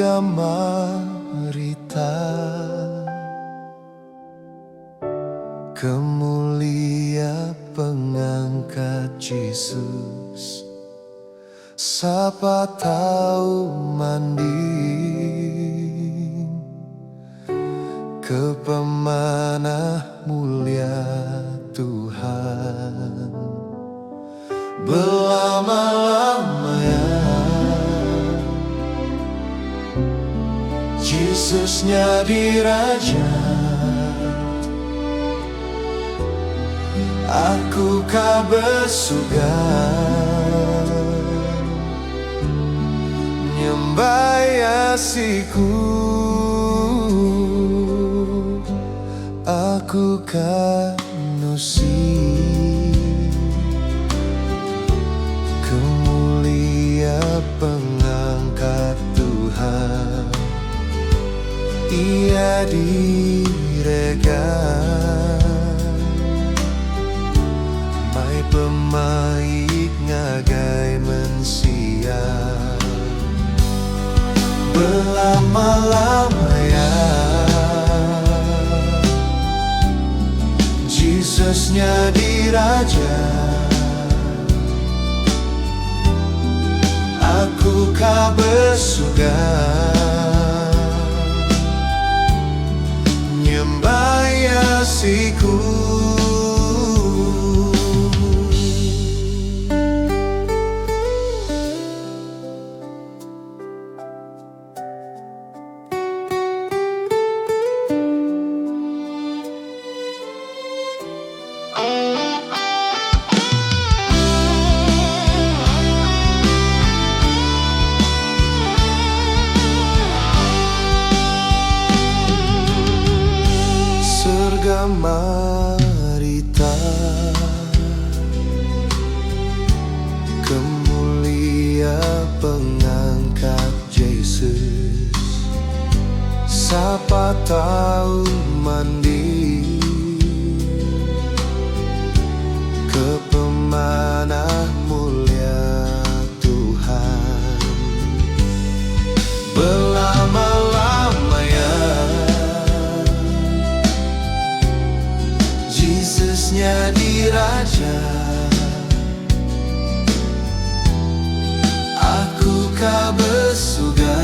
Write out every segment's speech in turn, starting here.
surga marita, kemulia pengangkat Yesus, siapa tahu mandi ke pemanah mulia Tuhan. Berlama-lamanya Yesusnya dirajat, aku kabar surga nyembah Yesusku, aku kanusi kemulia pengangkat Tuhan. Ia diregan mai pemaik ngagai mensia. Berlama-lamanya Yesusnya dirajat, aku kabar surga nyembah Yesusku. Surga marita, kemulia pengangkat Yesus, siapa tahu mandi ke pemanah mulia Tuhan. Berlama-lamanya Yesusnya dirajat, aku kabar surga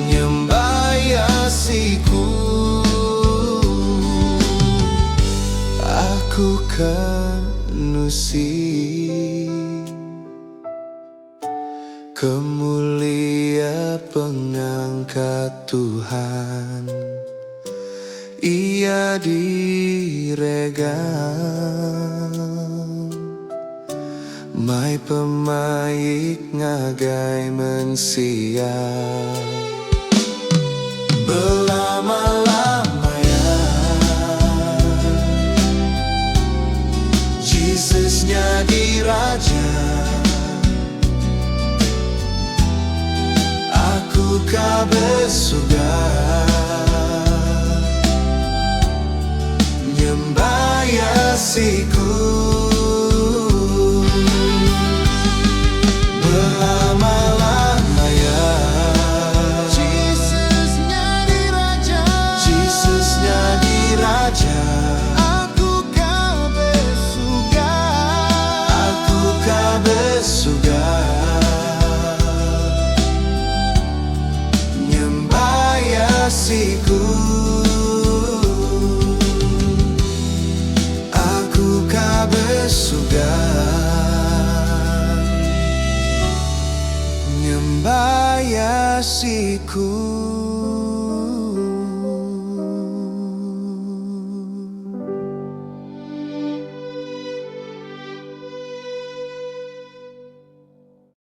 nyembah Yesusku, aku kanusi kemulia pengangkat Tuhan. Ia diregan mai pemaik ngagai mensia. Berlama-lamanya Yesusnya dirajat, aku kabar surga nyembah Yesusku. Berlama-lamanya Yesusnya dirajat, aku kabar surga nyembah Yesusku, surga nyembah Yesusku.